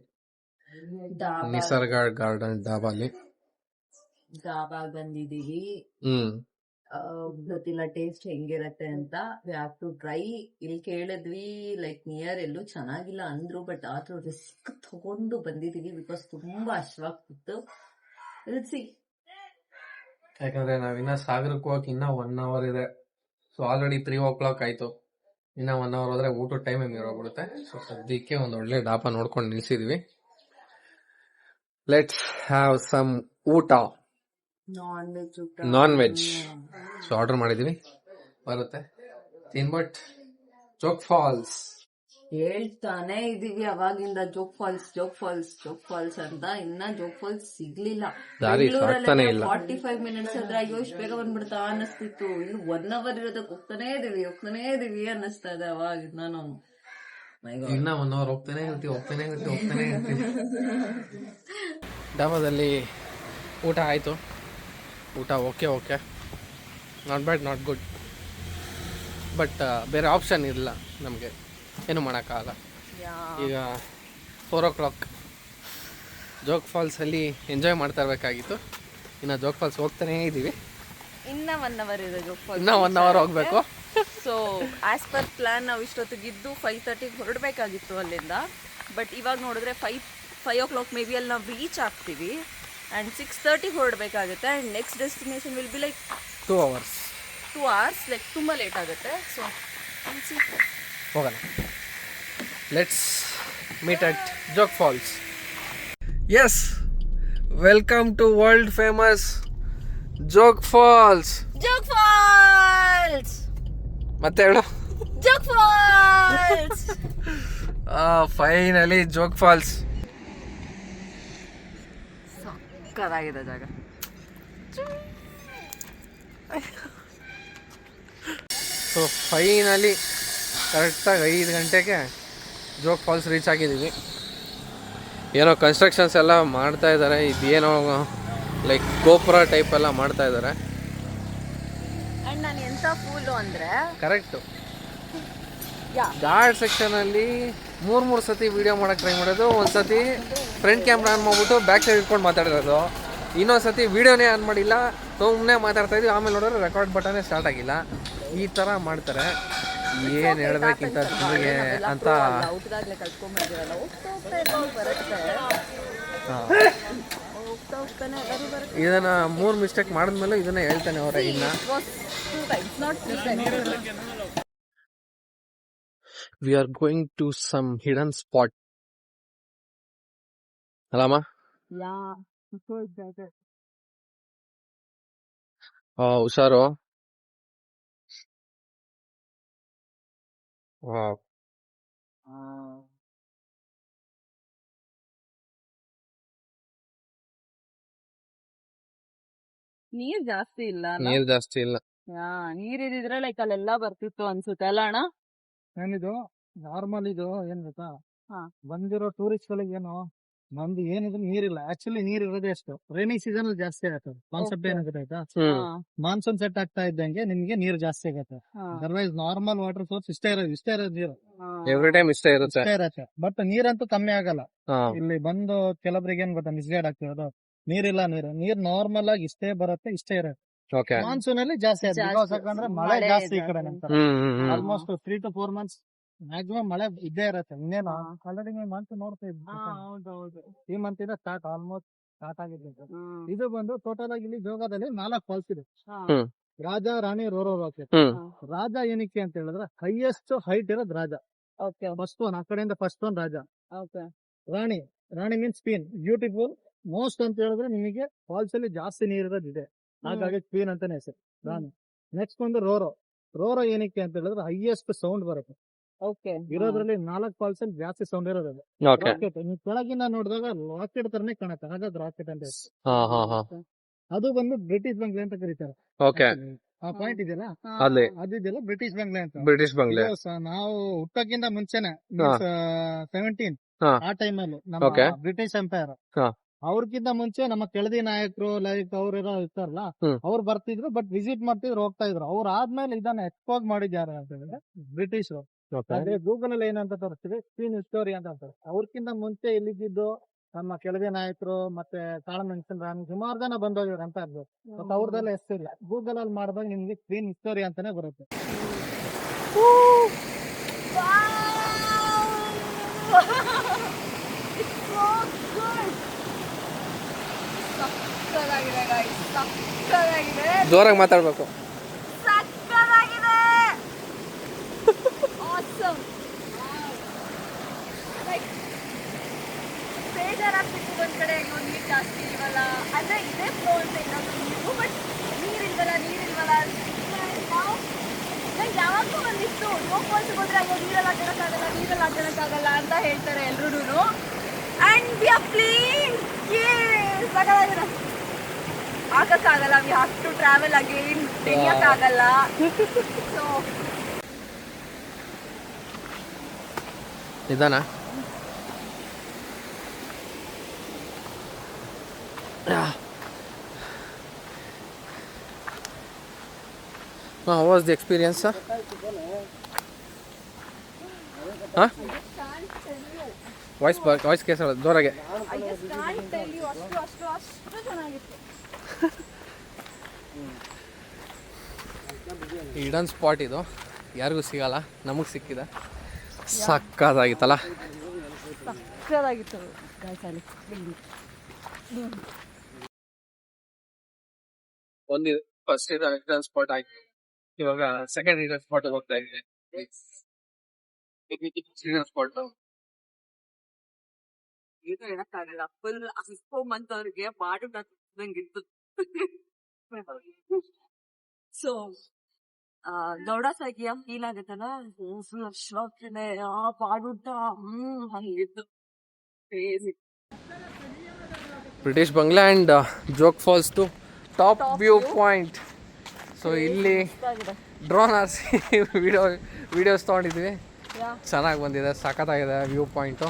ನಿಸರ್ಗ ಗಾರ್ಡನ್ ಡಾಬಾಲಿ. ಡಾಬಾಗ್ ಬಂದಿದೀವಿ. ಗೊತ್ತಿಲ್ಲ ಟೇಸ್ಟ್ ಹೆಂಗಿರತ್ತೆ ಅಂತ. We have to try. ಇಲ್ಲಿ ಕೇಳಿದ್ವಿ, ಲೈಕ್ ನಿಯರ್ ಎಲ್ಲೂ ಚೆನ್ನಾಗಿಲ್ಲ ಅಂದ್ರು, ಬಟ್ ಆದ್ರೂ ರಿಸ್ಕ್ ತಗೊಂಡು ಬಂದಿದೀವಿ ಬಿಕಾಸ್ ತುಂಬಾ ಅಶ್ವಾಗ್ತಿತ್ತು. ಯಾಕಂದ್ರೆ ನಾವಿನ್ನ ಸಾಗರಕ್ಕೆ ಹೋಗಕ್ಕೆ ಇನ್ನ 1 hour ಇದೆ. ಸೊ ಆಲ್ರೆಡಿ 3 o'clock ಆಯ್ತು. ಇನ್ನ 1 hour ಹೋದ್ರೆ ಊಟದ ಟೈಮ್ ಹೋಗ್ಬಿಡುತ್ತೆ. ಸೊ ಸದ್ಯಕ್ಕೆ ಒಂದು ಒಳ್ಳೆ ಡಾಬಾ ನೋಡ್ಕೊಂಡು ನಿಲ್ಸಿದ್ವಿ. ಲೆಟ್ಸ್ ಹ್ಯಾವ್ ಸಮ್ ಊಟ. Non veg. ಸೊ ಆರ್ಡರ್ ಮಾಡಿದೀವಿ, ಬರುತ್ತೆ ತಿನ್ಬಟ್. ಜೋಗ್ ಫಾಲ್ಸ್ ಹೇಳ್ತಾನೆ ಇದೀವಿ ಅವಾಗಿಂದ, ಜೋಗ್ ಫಾಲ್ಸ್ ಅಂತ. ಇನ್ನ ಜೋಗ್ ಫಾಲ್ಸ್ ಸಿಗ್ಲಿಲ್ಲ. ದಾರಿ ಸಾಕ್ತಾನೆ ಇಲ್ಲ. 45 minutes ಅಂದ್ರೆ ಅಯ್ಯೋ ಇಷ್ಟು ಬೇಗ ಬಂದ್ಬಿಡ್ತಾ ಅನ್ನಿಸ್ತಿತ್ತು. ಇನ್ನು 1 hour ಇರೋದಕ್ಕೆ ಹೋಗ್ತಾನೆ ಇದೀವಿ ಅನ್ನಿಸ್ತಾ ಇದೆ ಅವಾಗಿಂದ. ನಾನು ಇನ್ನ 1 ಅವರ್ ಹೋಗ್ತಾನೆ ಇರ್ತೀವಿ. ಡಾಬಾದಲ್ಲಿ ಊಟ ಆಯಿತು. ಊಟ okay not bad not good, but ಬೇರೆ ಆಪ್ಷನ್ ಇಲ್ಲ ನಮಗೆ, ಏನು ಮಾಡೋಕ್ಕಾಗಲ್ಲ. ಈಗ 4 o'clock ಜೋಗ್ ಫಾಲ್ಸಲ್ಲಿ ಎಂಜಾಯ್ ಮಾಡ್ತಾ ಇರಬೇಕಾಗಿತ್ತು. ಇನ್ನು ಜೋಗ್ ಫಾಲ್ಸ್ ಹೋಗ್ತಾನೇ ಇದ್ದೀವಿ. ಇನ್ನ 1 hour ಇದೆ ಜೋಗ್ ಫಾಲ್ಸ್. ಇನ್ನೂ 1 hour ಹೋಗಬೇಕು. ಸೊ ಆಸ್ ಪರ್ ಪ್ಲಾನ್ ನಾವು ಇಷ್ಟೊತ್ತಿಗಿದ್ದು 5:30 ಹೊರಡಬೇಕಾಗಿತ್ತು ಅಲ್ಲಿಂದ. ಬಟ್ ಇವಾಗ ನೋಡಿದ್ರೆ 5 o'clock ಮೇ ಬಿ ಅಲ್ಲಿ ನಾವು ರೀಚ್ ಆಗ್ತೀವಿ. ಆ್ಯಂಡ್ 6:30 ಹೊರಡಬೇಕಾಗುತ್ತೆ. And next destination will be like 2 hours. 2 hours, like ತುಂಬ ಲೇಟ್ ಆಗುತ್ತೆ. ಸೊ ಹೋಗೋಣ. Let's meet at Jog Falls. Yes, welcome to world famous Jog Falls. Jog Falls ಮತ್ತೆ ಹೇಳು. Jog Falls. Finally Jog Falls. ಸಕ್ಕತ್ತಾಗಿದೆ ಜಾಗ. ಸೊ ಫೈನಲಿ ಕರೆಕ್ಟಾಗಿ 5 ಗಂಟೆಗೆ ಜೋಗ್ ಫಾಲ್ಸ್ ರೀಚ್ ಆಗಿದ್ದೀವಿ. ಏನೋ ಕನ್ಸ್ಟ್ರಕ್ಷನ್ಸ್ ಎಲ್ಲ ಮಾಡ್ತಾ ಇದ್ದಾರೆ. ಇದೇನೋ ಲೈಕ್ ಗೋಪುರ ಟೈಪ್ ಎಲ್ಲ ಮಾಡ್ತಾ ಇದ್ದಾರೆ. ಆ್ಯಂಡ್ ನಾನು ಎಂಥ ಫೂಲು ಅಂದರೆ ಕರೆಕ್ಟು. ಘಾಟ್ ಸೆಕ್ಷನಲ್ಲಿ 3 ಸತಿ ವೀಡಿಯೋ ಮಾಡೋಕ್ಕೆ ಟ್ರೈ ಮಾಡೋದು. ಒಂದು ಸತಿ ಫ್ರಂಟ್ ಕ್ಯಾಮ್ರಾ ಆನ್ ಮಾಡಿಬಿಟ್ಟು ಬ್ಯಾಕ್ ಸೈಡ್ ಇಟ್ಕೊಂಡು ಮಾತಾಡಿರೋದು. ಇನ್ನೊಂದು ಸತಿ ವೀಡಿಯೋನೇ ಆನ್ ಮಾಡಿಲ್ಲ, ಸುಮ್ಮನೆ ಮಾತಾಡ್ತಾ ಇದ್ವಿ. ಆಮೇಲೆ ನೋಡಿದ್ರೆ ರೆಕಾರ್ಡ್ ಬಟನೇ ಸ್ಟಾರ್ಟ್ ಆಗಿಲ್ಲ. ಈ ಥರ ಮಾಡ್ತಾರೆ. ಏನು ಹೇಳ್ಬೇಕಿಂತ ನಿಮಗೆ ಅಂತ. ಔಟ್ದಾಗಲೇ ಕಲ್ತ್ಕೊಂಡ್ಬಂದಿರಲ್ಲ, ಹೋಗ್ತಾನೆ ಎಲ್ಲರೂ ಬರುತ್ತೆ. ಇದನ್ನು 3 ಮಿಸ್ಟೇಕ್ ಮಾಡಿದ್ಮೇಲೆ ಇದನ್ನ ಹೇಳ್ತಾನೆ ಅವರೇ. ಇನ್ನು we are going to some hidden spot ಅಲ್ಲಮ್ಮ. ಹುಷಾರು. ನೀರ್ ಜಾಸ್ತಿ ಇಲ್ಲ. ನೀರು ಜಾಸ್ತಿ ಇಲ್ಲ. ನೀರ್ ಇದ್ರೆ ಲೈಕ್ ಅಲ್ಲೆಲ್ಲ ಬರ್ತಿತ್ತು ಅನ್ಸುತ್ತೆ ಅಲ್ಲ ಅಣ್ಣ? ಏನಿದು ನಾರ್ಮಲ್ ಇದು ಏನ್ ಗೊತ್ತಾ, ಹಾ. ಬಂದಿರೋ ಟೂರಿಸ್ಟ್ ಗಳಿಗೆ ಏನು ನಮ್ದು ಏನಿದ್ರು ನೀರಿಲ್ಲ. ಆಕ್ಚುಲಿ ನೀರ್ ಇರೋದೇ ಅಷ್ಟು ರೈನಿ ಸೀಸನ್ ಅಲ್ಲಿ ಜಾಸ್ತಿ ಆಗತ್ತೆ. Concept Okay. ಏನಾಗುತ್ತೆ ಆಯ್ತಾ, ಹ್ಮ್. ಮಾನ್ಸೂನ್ ಸೆಟ್ ಆಗ್ತಾ ಇದ್ದಂಗೆ ನಿಮ್ಗೆ ನೀರ್ ಜಾಸ್ತಿ ಆಗತ್ತೆ. ಅದರ್ವೈಸ್ ನಾರ್ಮಲ್ ವಾಟರ್ ಸೋರ್ಸ್ ಇಷ್ಟೇ ಇರೋದು ನೀರು ಎವ್ರಿ ಟೈಮ್ ಇಷ್ಟೇ ಇರುತ್ತೆ. ಇಷ್ಟೇ ಇರತ್ತೆ. ಬಟ್ ನೀರಂತೂ ಕಮ್ಮಿ ಆಗಲ್ಲ. ಹಾ. ಇಲ್ಲಿ ಬಂದು ಕೆಲವರಿಗೆ ಏನ್ ಗೊತ್ತಾ ಮಿಸ್ಗೈಡ್ ಆಗ್ತಿರೋದು, ನೀರಿಲ್ಲ ನೀರ್ ನಾರ್ಮಲ್ ಆಗಿ ಇಷ್ಟೇ ಬರುತ್ತೆ, ಇಷ್ಟೇ ಇರತ್ತೆ. ಓಕೆ. ಮಾನ್ಸೂನ್ ಅಲ್ಲಿ ಜಾಸ್ತಿ ಆಗುತ್ತೆ. ಜಾಸ್ತಿ. Because ಯಾಕಂದ್ರೆ ಮಳೆ ಮಳೆ ಜಾಸ್ತಿ ಈ ಇದೆ. ಕಡೆ ನಂತರ ಹ್ಮ್. ಆಲ್ಮೋಸ್ಟ್ 3 to 4 months ಮ್ಯಾಕ್ಸಿಮಮ್ ಮಳೆ ಇದ್ದೇ ಇರತ್ತೆ. ಇನ್ನೇನು ಆಲ್ರೆಡಿ ಮಂತ್ ನೋಡ್ತಾ ಇದ್ವಿ. ಹೌದೌದು. ಈ ಮಂತ್ ಇಂದ ಆಲ್ಮೋಸ್ಟ್ ಸ್ಟಾರ್ಟ್ ಆಗಿದೆ. ಇದು ಬಂದು ಟೋಟಲ್ ಆಗಿ ಇಲ್ಲಿ ಜೋಗದಲ್ಲಿ 4 ಫಾಲ್ಸ್ ಇದೆ. ಹ್ಮ್. ರಾಜ, ರಾಣಿ, ರೋರೋ ರಾಕ್. ಹ್ಮ್. ರಾಜ ಏನಕ್ಕೆ ಅಂತ ಹೇಳಿದ್ರೆ ಹೈಯೆಸ್ಟ್ ಹೈಟ್ ಇರೋದು ರಾಜ. ಓಕೆ ಫಸ್ಟ್ ಒನ್, ಆ ಕಡೆಯಿಂದ ಫಸ್ಟ್ ಒನ್ ರಾಜ. ಓಕೆ. ರಾಣಿ, ರಾಣಿ ಮೀನ್ಸ್ ಕ್ವೀನ್, ಬ್ಯೂಟಿಫುಲ್ ಮೋಸ್ಟ್ ಅಂತ ಹೇಳಿದ್ರೆ ನಿಮಗೆ ಫಾಲ್ಸ್ ಅಲ್ಲಿ ಜಾಸ್ತಿ ನೀರಿರೋದು ಇದೆ, ಹಾಗಾಗಿ ಕ್ವೀನ್ ಅಂತಾನೆ ಹೆಸರು ರಾಣಿ. ನೆಕ್ಸ್ಟ್ ಒಂದು ರೋರೋ. ರೋರೋ ಏನಕ್ಕೆ ಅಂತ ಹೇಳಿದ್ರೆ ಹೈಯೆಸ್ಟ್ ಸೌಂಡ್ ಬರುತ್ತೆ. ಓಕೆ. ಇರೋದ್ರಲ್ಲಿ 4 ಫಾಲ್ಸ್ ಅಲ್ಲಿ ಜಾಸ್ತಿ ಸೌಂಡ್ ಇರೋದು. ಓಕೆ. ರಾಕೆಟ್ ನೀವು ಕೆಳಗಿಂದ ನೋಡಿದಾಗ ರಾಕೆಟ್ ತರನೇ ಕಾಣುತ್ತೆ, ಹಾಗಾದ್ರೆ ರಾಕೆಟ್ ಅಂತ ಹೆಸರು. ಹಾ ಹಾ ಹಾ. ಅದು ಬಂದು ಬ್ರಿಟಿಷ್ ಬಂಗ್ಲೆ ಅಂತ ಕರೀತಾರೆ. ಓಕೆ. ಆ ಪಾಯಿಂಟ್ ಇದೆಯಲ್ಲ, ಅಲ್ಲಿ ಅದಿದೆಯಲ್ಲ ಬ್ರಿಟಿಷ್ ಬಂಗ್ಲೆ ಅಂತ. ಬ್ರಿಟಿಷ್ ಬಂಗ್ಲೆ. ಇದು ನಾವು ಹುಟ್ಟಕ್ಕಿಂತ ಮುಂಚೆನೆ 17 ಹಾ. ಆ ಟೈಮ್ ಅಲ್ಲಿ Okay. ನಮ್ಮ ಬ್ರಿಟಿಷ್ ಎಂಪೈರ್ ಹಾ. ಅವ್ರಕ್ಕಿಂತ ಮುಂಚೆ ನಮ್ಮ ಕೆಳದಿ ನಾಯಕರು ಲೈಕ್ ಅವ್ರೆಲ್ಲ ಇರ್ತಾರಲ್ಲ, ಅವ್ರು ಬರ್ತಿದ್ರು, ಬಟ್ ವಿಸಿಟ್ ಮಾಡ್ತಿದ್ರು, ಹೋಗ್ತಾ ಇದ್ರು. ಅವ್ರು ಆದ್ಮೇಲೆ ಇದನ್ನ ಎಕ್ಸ್ಪೋಸ್ ಮಾಡಿದ್ಯಾರ ಅಂತ ಹೇಳಿದ್ರೆ ಬ್ರಿಟಿಷರು. ಅದೇ ಗೂಗಲ್ ಅಲ್ಲಿ ಏನಂತ ತೋರಿಸ್ತೀವಿ, ಕ್ವೀನ್ ಹಿಸ್ಟೋರಿ ಅಂತ ಅಂತಾರೆ. ಅವ್ರಕ್ಕಿಂತ ಮುಂಚೆ ಇಲ್ಲಿದ್ದು ನಮ್ಮ ಕೆಳದಿ ನಾಯಕರು ಮತ್ತೆ ಕಾಳಮೆಣಸಿನ ರಾಣಿ ಸುಮಾರು ಜನ ಬಂದೋಗಿದ್ರು ಅಂತ ಇರ್ಬೋದು. ಬಟ್ ಅವ್ರದೆಲ್ಲ ಹೆಸರಿಲ್ಲ. ಗೂಗಲ್ ಅಲ್ಲಿ ಮಾಡಿದಾಗ ನಿಮ್ಗೆ ಕ್ವೀನ್ ಹಿಸ್ಟೋರಿ ಅಂತಾನೆ ಬರುತ್ತೆ. ಸಕ್ಕತ್ತಾಗಿದೆ guys, ಸಕ್ಕತ್ತಾಗಿದೆ. ಜೋರಾಗಿ ಮಾತಾಡ್ಬೇಕು. ಸಕ್ಕತ್ತಾಗಿದೆ. Awesome. Like, ಬೇಜಾರಾಗ್ತಿತ್ತು ಒಂದ್ ಕಡೆ ನೀರ್ ಜಾಸ್ತಿ ಇಲ್ವಲ್ಲ, ಅಂದ್ರೆ ಇದೇ ಫ್ಲೋ ಅಂತ ಇರೋದು ನೀರು, ಬಟ್ ನೀರಿಲ್ವಲ್ಲ ನಂಗೆ ಯಾವಾಗಲೂ ಬಂದಿತ್ತು ಜೋಗ್ ಫಾಲ್ಸ್ ಹೋದ್ರೆ ಅಯ್ಯೋ ನೀರಲ್ಲಿ ಆಟಾಡಕ್ಕಾಗಲ್ಲ ಅಂತ ಹೇಳ್ತಾರೆ ಎಲ್ರೂ. ಆ್ಯಂಡ್ ವಿ ಆರ್ ಪ್ಲೇಯಿಂಗ್ ಸಾಕಾಗಿದೆ. ಆಗಕ್ಕಾಗಲ್ಲ, we have to travel again, ತೆಗಿಯಕ್ಕಾಗಲ್ಲ. ಸೊ ನಿಧಾನ. How was the experience, sir? Huh? Voice ಕೇಸಲ್ಲ ಜೋರಾಗೆ. ಹಿಡನ್ ಸ್ಪಾಟ್ ಇದು, ಯಾರಿಗೂ ಸಿಗಲ್ಲ, ನಮಗೆ ಸಿಕ್ಕಿದೆ. ಸಕ್ಕತ್ತಾಗಿತ್ತಲ್ಲ. ಒಂದು ಫಸ್ಟ್ ಹಿಡನ್ ಸ್ಪಾಟ್ ಆಯ್ತು, ಇವಾಗ ಸೆಕೆಂಡ್ ಹಿಡನ್ ಸ್ಪಾಟ್ ಹೋಗ್ತಾ ಇದೆ. ಹಿಡನ್ ಸ್ಪಾಟ್ ಇದು ಹೇಳಕ್ಕಾಗಲ್ಲ, ಫುಲ್ ಅನ್ಸ್ಕೊಂಬಂತವ್ರಿಗೆ ಪಾಡು ನಂಗಿತ್ತು. ಸೊ ಗೌಡ ಸಾಕಿಯ ಫೀಲ್ ಆಗತ್ತಲ್ಲ, ಫುಲ್ ಅಶ್ವಾಗ್ತಿದೆ ಆ ಪಾಡುಟ, ಹಂಗಿತ್ತು crazy. British bungalow and Jog Falls to top view point. So ಇಲ್ಲಿ ಡ್ರೋನ್ ಹಾರಿಸಿ ವಿಡಿಯೋಸ್ ತೊಗೊಂಡಿದ್ವಿ, ಚೆನ್ನಾಗಿ ಬಂದಿದೆ, ಸಖತ್ತಾಗಿದೆ ವ್ಯೂ ಪಾಯಿಂಟು,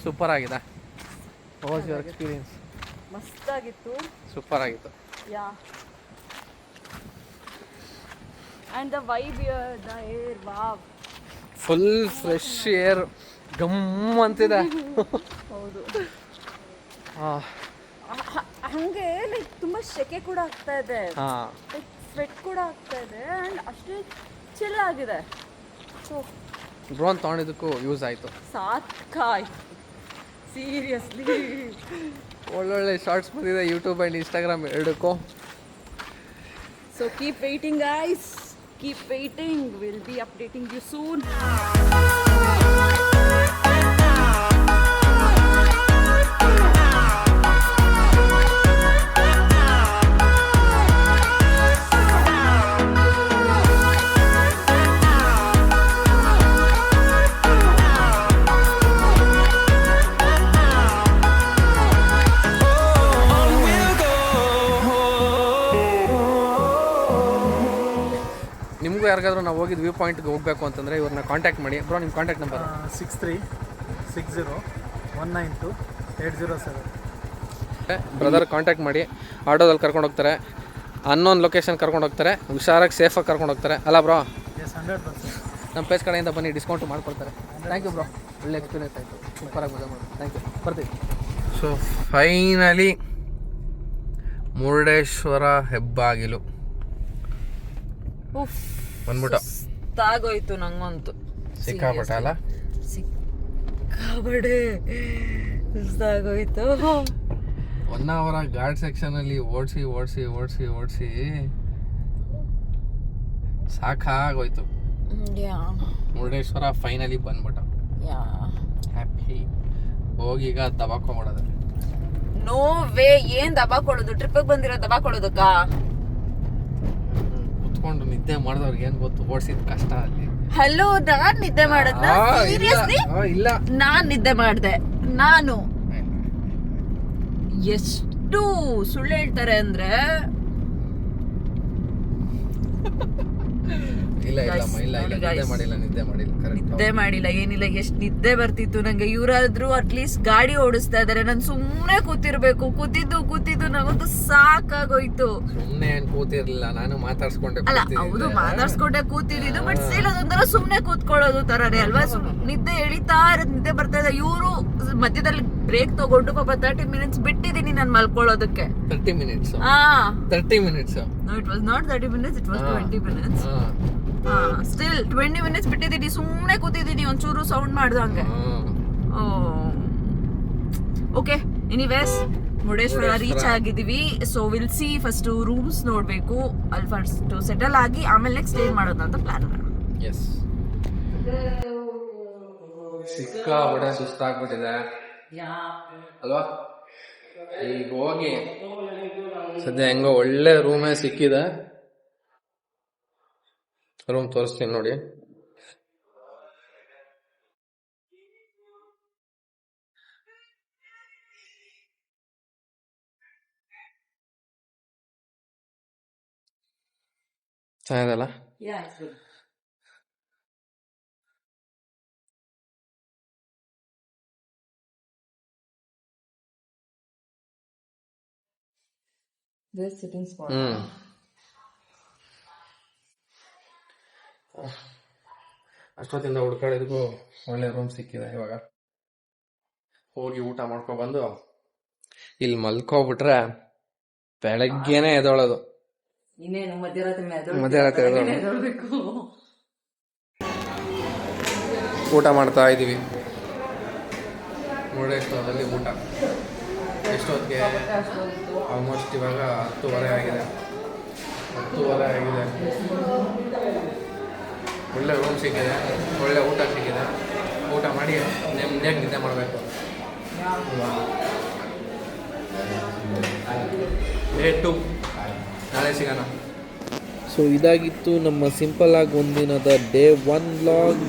ಸೂಪರ್ ಆಗಿದೆ. Was your experience? ಮಸ್ತಾಗಿತ್ತು, ಸೂಪರ್ ಆಗಿತ್ತು. Yeah and the vibe, the air, wow, full fresh air, ಗಮ್ ಅಂತಿದೆ. ಹೌದು. ಹಾಂ ಹಂಗೆ ಲೈಕ್ ತುಂಬಾ ಸೆಕೆ ಕೂಡ ಆಗ್ತಾ ಇದೆ, ಹಾಂ, ಲೈಕ್ ಸ್ವೆಟ್ ಕೂಡ ಆಗ್ತಾ ಇದೆ, ಆ್ಯಂಡ್ ಅಷ್ಟೇ ಚಿಲ್ ಆಗಿದೆ. ಸೊ ಡ್ರೋನ್ ತೊಗೊಂಡಿದ್ದಕ್ಕೂ ಯೂಸ್ ಆಯಿತು. ಸಾಕಾಯ್ತು ಸೀರಿಯಸ್ಲಿ. ಒಳ್ಳೊಳ್ಳೆ ಶಾರ್ಟ್ಸ್ ಬಂದಿದೆ ಯೂಟ್ಯೂಬ್ ಆ್ಯಂಡ್ ಇನ್ಸ್ಟಾಗ್ರಾಮ್ ಎರಡಕ್ಕೂ. So keep waiting guys, keep waiting, will be updating you soon. ನಿಮಗೂ ಯಾರಿಗಾದ್ರೂ ನಾವು ಹೋಗಿದ್ದು ವ್ಯೂ ಪಾಯಿಂಟ್ಗೆ ಹೋಗಬೇಕು ಅಂತಂದರೆ ಇವ್ರನ್ನ ಕಾಂಟ್ಯಾಕ್ಟ್ ಮಾಡಿ. ಬ್ರೋ, ನಿಮ್ಮ ಕಾಂಟ್ಯಾಕ್ಟ್ ನಂಬರ್? 6360192807. ಬ್ರದರ್ ಕಾಂಟ್ಯಾಕ್ಟ್ ಮಾಡಿ, ಆಟೋದಲ್ಲಿ ಕರ್ಕೊಂಡು ಹೋಗ್ತಾರೆ, ಅನ್ನೊಂದು ಲೊಕೇಶನ್ ಕರ್ಕೊಂಡು ಹೋಗ್ತಾರೆ, ಹುಷಾರಾಗಿ ಸೇಫಾಗಿ ಕರ್ಕೊಂಡು ಹೋಗ್ತಾರೆ ಅಲ್ಲ ಬ್ರೋ? ಎಸ್, 100%. ನಮ್ಮ ಪೇಜ್ ಕಡೆಯಿಂದ ಬನ್ನಿ, ಡಿಸ್ಕೌಂಟ್ ಮಾಡ್ಕೊಡ್ತಾರೆ. ಥ್ಯಾಂಕ್ ಯು ಬ್ರೋ, ಒಳ್ಳೆ ಎಕ್ಸ್ಪೀರಿಯನ್ಸ್ ಆಯಿತು, ಸೂಪರಾಗಿ ಮಜಾ ಮಾಡಿ. ಥ್ಯಾಂಕ್ ಯು, ಬರ್ತೀವಿ. ಸೊ ಫೈನಲಿ ಮುರುಡೇಶ್ವರ ಹೆಬ್ಬಾಗಿಲು ಬಂದ್ಬಿಟ್ಟು ಸುಸ್ತಾಗೋಯ್ತು ನಂಗಂತೂ, ಸಿಕ್ಕಾಪಟ್ಟೆ ಅಲ್ಲ, ಸಿಕ್ಕಾಪಟ್ಟೆ ಸುಸ್ತಾಗೋಯ್ತು. 1 hour ಘಾಟ್ ಸೆಕ್ಷನಲ್ಲಿ ಓಡಿಸಿ ಓಡಿಸಿ ಓಡಿಸಿ ಓಡಿಸಿ ಸಾಕಾಗೋಯ್ತು. ಮುರುಡೇಶ್ವರ ಫೈನಲಿ ಬಂದ್ಬಿಟ್ಟು ಹ್ಯಾಪಿ. ಹೋಗೀಗ ದಬಾಕೊಂಬಿಡೋದು. ನೋ ವೇ, ಏನ್ ದಬಾಕೊಳ್ಳೋದು? ಟ್ರಿಪ್ಪಿಗೆ ಬಂದಿರೋ ದಬಾಕೊಳ್ಳೋದಕ್ಕ? ಕುತ್ಕೊಂಡು ನಿದ್ದೆ ಮಾಡಿದವ್ರಿಗೆ ಏನ್ ಗೊತ್ತು, ಓಡಿಸಿದ ಕಷ್ಟ ಅಲ್ಲಿ. ಹಲೋ, ನಾನ್ ನಿದ್ದೆ ಮಾಡದ್ನ? ಸೀರಿಯಸ್ಲಿ ಇಲ್ಲ, ನಾನ್ ನಿದ್ದೆ ಮಾಡ್ದೆ. ನಾನು ಎಷ್ಟು ಸುಳ್ಳು ಹೇಳ್ತಾರೆ ಅಂದ್ರೆ, ಇಲ್ಲ ನಿದ್ದೆ ಮಾಡಿಲ್ಲ ನಿದ್ದೆ ಮಾಡಿಲ್ಲ, ಏನಿಲ್ಲ. ಎಷ್ಟ್ ನಿದ್ದೆ ಬರ್ತಿತ್ತು ನಂಗೆ. ಇವರಾದ್ರೂ ಅಟ್ಲೀಸ್ಟ್ ಗಾಡಿ ಓಡಿಸ್ತಾ ಇದಾರೆ, ನಾನು ಸುಮ್ನೆ ಕೂತಿರ್ಬೇಕು. ಕೂತಿದ್ದು ನಂಗಂತೂ ಸಾಕಾಗೋಯ್ತು. ಸುಮ್ನೆ ಏನ್ ಕೂತಿರ್ಲಿಲ್ಲ, ನಾನು ಮಾತಾಡ್ಸ್ಕೊಂಡೆ. ಅಲ್ಲ, ಹೌದು, ಮಾತಾಡ್ಸ್ಕೊಂಡೆ ಕೂತಿದ್ದು, ಬಟ್ ಸ್ಟಿಲ್ ಅದೊಂಥರ ಸುಮ್ನೆ ಕೂತ್ಕೊಳ್ಳೋದು ತರನೇ ಅಲ್ವಾ? ನಿದ್ದೆ ಎಳಿತಾ ಇರೋದು, ನಿದ್ದೆ ಬರ್ತಾ ಇದೆ. ಇವರು ಮಧ್ಯದಲ್ಲಿ ಬ್ರೇಕ್ ತಗೊಂಡು ಪಾಪ 30 minutes ಬಿಟ್ಟಿದೀನಿ ನಾನು ಮಲ್ಕೊಳ್ಳೋದಕ್ಕೆ. 30 minutes? No, it was not 30 minutes, it was 20 minutes. Still 20 minutes ಬಿಟ್ಟಿದ್ದೀನಿ, ಸುಮ್ಮನೆ ಕೂತಿದ್ದೀನಿ ಒಂಚೂರು ಸೌಂಡ್ ಮಾಡ್ದಂಗೆ. ಓಕೆ, ಎನಿವೇಸ್ ಮುರುಡೇಶ್ವರ ರೀಚ್ ಆಗಿದೀವಿ. So will see, first rooms ನೋಡ್ಬೇಕು, ಅಲ್ಲಿ ಫಸ್ಟ್ ಸೆಟಲ್ ಆಗಿ ಆಮೇಲೆ ನೆಕ್ಸ್ಟ್ ಏನ್ ಮಾಡೋದು ಅಂತ ಪ್ಲಾನ್ ಮಾಡೋಣ. ಎಸ್, ಸಿಕ್ಕಾಪಟ್ಟೆ ಸುಸ್ತಾಗ್ಬಿಟ್ಟಿದೆ ಅಲ್ವಾ? ಈಗ ಹೋಗಿ ಸದ್ಯ ಹೆಂಗೋ ಒಳ್ಳೆ ರೂಮೇ ಸಿಕ್ಕಿದೆ. ರೂಮ್ ತೋರಿಸ್ತೀನಿ ನೋಡಿ. ಚೆನ್ನಾಗಿದೆಲ್ಲ? Sitting spot. ಅಷ್ಟೊತ್ತಿಂದ ಹುಡ್ಕಾಡಿದ್ಗೂ ಒಳ್ಳೆ ರೂಮ್ ಸಿಕ್ಕಿದೆ. ಇವಾಗ ಹೋಗಿ ಊಟ ಮಾಡ್ಕೊಬಂದು ಇಲ್ಲಿ ಮಲ್ಕೋಬಿಟ್ರೆ ಬೆಳಗ್ಗೆನೆ ಎದೊಳೋದು. ಇನ್ನೇನು ಮಧ್ಯರಾತ್ರಿ ಎದ್ದೇಳ್ಬೇಕು. ಊಟ ಮಾಡ್ತಾ ಇದ್ದೀವಿ ಮುರುಡೇಶ್ವರದಲ್ಲಿ. ಊಟ ಎಷ್ಟೊತ್ತಿಗೆ? ಆಲ್ಮೋಸ್ಟ್ ಇವಾಗ 10:30 ಆಗಿದೆ. ಒಳ್ಳೆ ರೂಮ್ ಸಿಕ್ಕಿದೆ, ಒಳ್ಳೆ ಊಟ ಸಿಕ್ಕಿದೆ. ಊಟ ಮಾಡಿ ನೆಮ್ಮದಿಯಾಗಿ ನಿದ್ದೆ ಮಾಡಬೇಕು. ಡೇ 2 ನಾಳೆ ಸಿಗೋಣ. ಸೊ ಇದಾಗಿತ್ತು ನಮ್ಮ ಸಿಂಪಲ್ ಆಗಿ ಒಂದಿನದ ಡೇ 1 ವ್ಲಾಗ್.